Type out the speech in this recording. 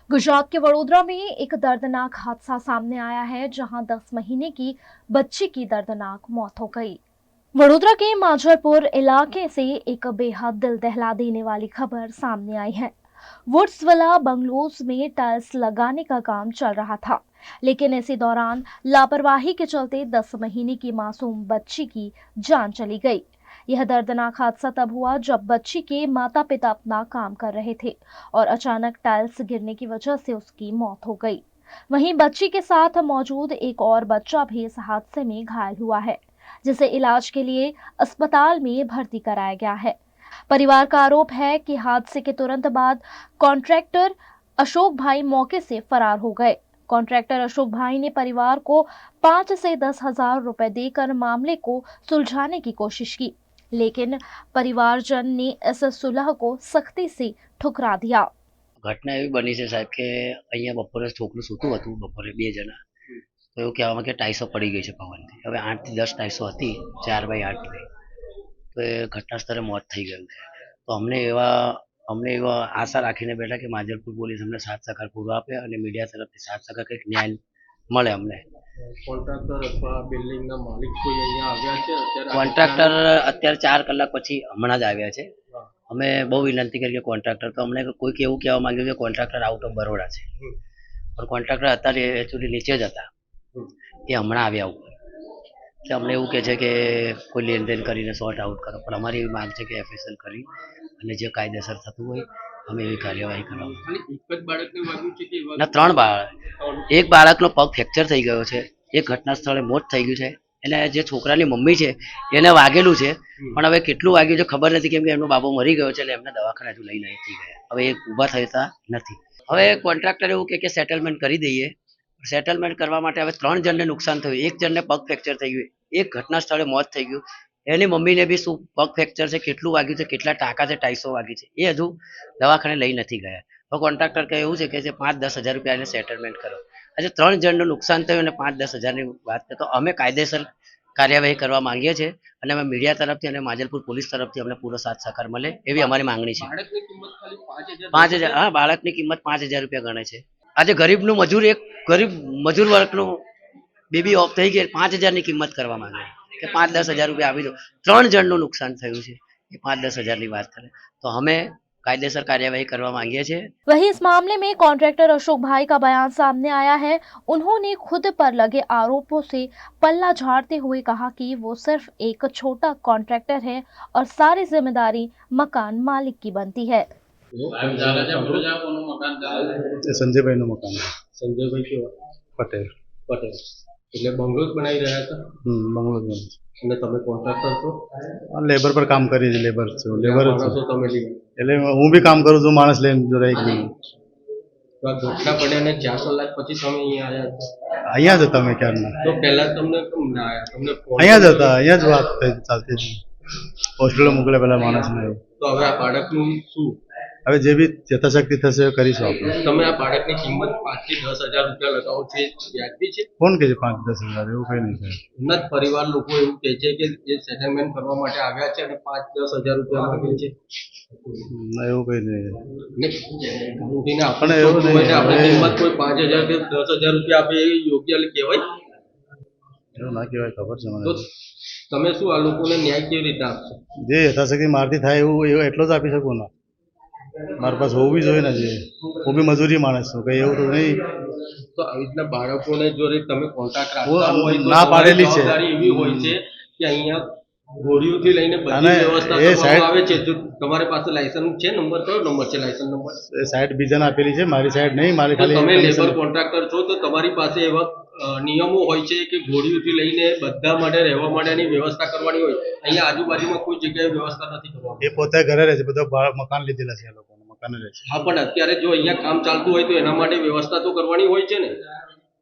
गुजरात के वडोदरा में एक दर्दनाक हादसा सामने आया है, जहां 10 महीने की बच्ची की दर्दनाक मौत हो गई। वडोदरा के माजरपुर इलाके से एक बेहद दिल दहला देने वाली खबर सामने आई है। वुड्सविला बंगलोज में टाइल्स लगाने का काम चल रहा था, लेकिन इसी दौरान लापरवाही के चलते 10 महीने की मासूम बच्ची की जान चली गई। यह दर्दनाक हादसा तब हुआ जब बच्ची के माता पिता अपना काम कर रहे थे और अचानक टाइल्स गिरने की वजह से उसकी मौत हो गई। वहीं बच्ची के साथ मौजूद एक और बच्चा भी इस हादसे में घायल हुआ है, जिसे इलाज के लिए अस्पताल में भर्ती कराया गया है। परिवार का आरोप है कि हादसे के तुरंत बाद कॉन्ट्रैक्टर अशोक भाई मौके से फरार हो गए। कॉन्ट्रैक्टर अशोक भाई ने परिवार को 5 से 10,000 रुपए देकर मामले को सुलझाने की कोशिश की, लेकिन परिवारजन ने इस सुलह को सख्ती से ठुकरा दिया। घटना एवी बनी છે સાહેબ કે અહીંયા બપોરે છોકરું સૂતું હતું બપોરે બે જણા તો એવું કહેવામાં કે ટાઈસો પડી ગઈ છે પવનથી હવે 8 થી 10 ટાઈસો હતી 4x8 તો એ ઘટના સ્થળે મોત થઈ ગયું છે તો અમને એવા આશા રાખીને બેઠા કે માજલપુર પોલીસ અમને સાથ સહકાર પૂરો આપે અને મીડિયા તરફથી સાથ સહકાર કંઈક ન્યાય મળે અમને કોન્ટ્રાક્ટર અથવા બિલ્ડિંગના માલિક કોઈ અહીંયા આવ્યા છે અત્યારે કોન્ટ્રાક્ટર અત્યારે 4 કલાક પછી હમણાં જ આવ્યા છે અમે બહુ વિનંતી કરી કે કોન્ટ્રાક્ટર તો અમને કોઈક એવું કહેવા માંગ્યું કે કોન્ટ્રાક્ટર આઉટ ઓફ બરોડા છે પણ કોન્ટ્રાક્ટર અત્યારે એકચ્યુઅલી નીચે જ હતા એ હમણાં આવ્યા ઉપર એટલે અમને એવું કહે છે કે કોઈ લેનદેન કરીને સોર્ટ આઉટ કરો પણ અમારી એવી માંગ છે કે એફએસએલ કરી અને જે કાયદેસર થતું હોય અમે એવી કાર્યવાહી કરવા ખાલી એક જ બાળકને વાગ્યું છે કે ના 3 બાળક એક બાળકનો પગ ફ્રેક્ચર થઈ ગયો છે એક ઘટના સ્થળે મોત થઈ ગયું છે એને જે છોકરાની મમ્મી છે એને વાગેલું છે પણ હવે કેટલું વાગ્યું છે ખબર નથી કેમ કે એમનો બાબો મરી ગયો છે એટલે એમને દવાખાને હજુ લઈ નથી ગયા હવે એ ઊભા થતા નથી હવે કોન્ટ્રાક્ટર એવું કે સેટલમેન્ટ કરી દઈએ સેટલમેન્ટ કરવા માટે હવે 3 જણને નુકસાન થયું એક જણને પગ ફ્રેક્ચર થઈ ગયું એક ઘટના સ્થળે મોત થઈ ગયું એની મમ્મીને બી શું પગ ફ્રેક્ચર છે કેટલું વાગ્યું છે કેટલા ટાંકા છે ટાઈસો વાગી છે એ હજુ દવાખાને લઈ નથી ગયા હવે કોન્ટ્રાક્ટર કહે એવું છે કે 5-10 હજાર રૂપિયા એને સેટલમેન્ટ કરો આજે 3 જણનું નુકસાન થયું અને 5-10 હજારની વાત કરે તો અમે કાયદેસર કાર્યવાહી કરવા માંગીએ છીએ અને અમે મીડિયા તરફથી અને માજલપુર પોલીસ તરફથી અમને પૂરો સાથ સહકાર મળે એવી અમારી માંગણી છે બાળકની કિંમત ખાલી 5,000 હા બાળકની કિંમત 5,000 રૂપિયા ગણે છે આજે ગરીબનું મજૂર એક ગરીબ મજૂર વર્ગનું બેબી ઓફ થઈ ગઈ 5,000ની કિંમત કરવા માંગે કે 5-10 હજાર રૂપિયા આપી દો 3 જણનું નુકસાન થયું છે એ 5-10 હજારની વાત કરે તો અમે कायदेसर कार्यवाही करवा मांगिए छे। वहीं इस मामले में कॉन्ट्रैक्टर अशोक भाई का बयान सामने आया है। उन्होंने खुद पर लगे आरोपों से पल्ला झाड़ते हुए कहा कि वो सिर्फ एक छोटा कॉन्ट्रैक्टर है और सारी जिम्मेदारी मकान मालिक की बनती है। संजय भाई નું મકાન સંજયભાઈ કેવા પટેલ પટેલ એટલે બંગલો જ બનાવી રહ્યા હતા બંગલો જ અને તમે કોન્ટ્રાક્ટર છો લેબર પર કામ કરી છે લેબર છું લેબર માણસો તમે લીધા એટલે હું બી કામ કરું છું માણસ લઈને જોડે એક બી તો આ ઘટના પડ્યા અને 4 કલાક પછી તમે અહીંયા આવ્યા અહીંયા જ હતા અમે ક્યારના તો પહેલા તમને કેમ ના આવ્યા તમને અહીંયા જ હતા અહીંયા જ વાત ચાલતી હતી હોસ્પિટલ મોકલે પેલા માણસને તો હવે આ બાળકનું શું હવે જે બી યથાશક્તિ થશે એ કરીશું આપણે તમે આ બાળકની કિંમત 5 થી 10,000 રૂપિયા લગાવો છે વ્યાજબી છે કોણ કહે છે 5-10 હજાર એવું કઈ નહીં થાય એમના જ પરિવાર લોકો એવું કહે છે કે જે સેટલમેન્ટ કરવા માટે આવ્યા છે અને 5-10 હજાર રૂપિયા માંગે છે એવું કઈ નહીં કાનૂનીને આપણે એવું નહીં આપણે કિંમત કોઈ 5,000 કે 10,000 રૂપિયા આપે એ યોગ્ય કહેવાય એવું ના કહેવાય ખબર છે મને તો તમે શું આ લોકોને ન્યાય કેવી રીતે આપશો જે યથાશક્તિ મારથી થાય એવું એટલો જ આપી શકું ને મારી પાસે હોવી જોઈએ ને જે હું બી મજૂરી માણસ છું કઈ એવું તો નહીં તો આવી રીતના બાળકોને જો તમે કોન્ટ્રાક્ટ રાખતા હોય તો ના પાડેલી છે જવાબદારી એવી હોય છે કે અહીંયા ગોળીઓથી લઈને બધી વ્યવસ્થા કરવામાં આવે છે જો તમારી પાસે લાયસન્સ છે નંબર કયો નંબર છે લાયસન્સ નંબર સાઈડ બીજાને આપેલી છે મારી સાઈડ નહીં મારી ખાલી તમે લેબર કોન્ટ્રાક્ટર છો તો તમારી પાસે એવા નિયમો હોય છે કે ગોળીઓથી લઈને બધા માટે રહેવા માટેની વ્યવસ્થા કરવાની હોય અહીંયા આજુબાજુમાં કોઈ જગ્યાએ વ્યવસ્થા નથી કરવાની એ પોતે ઘરે રહે છે બધા મકાન લીધેલા છે એ લોકોને મકાન રહે છે હા પણ અત્યારે જો અહીંયા કામ ચાલતું હોય તો એના માટે વ્યવસ્થા તો કરવાની હોય છે ને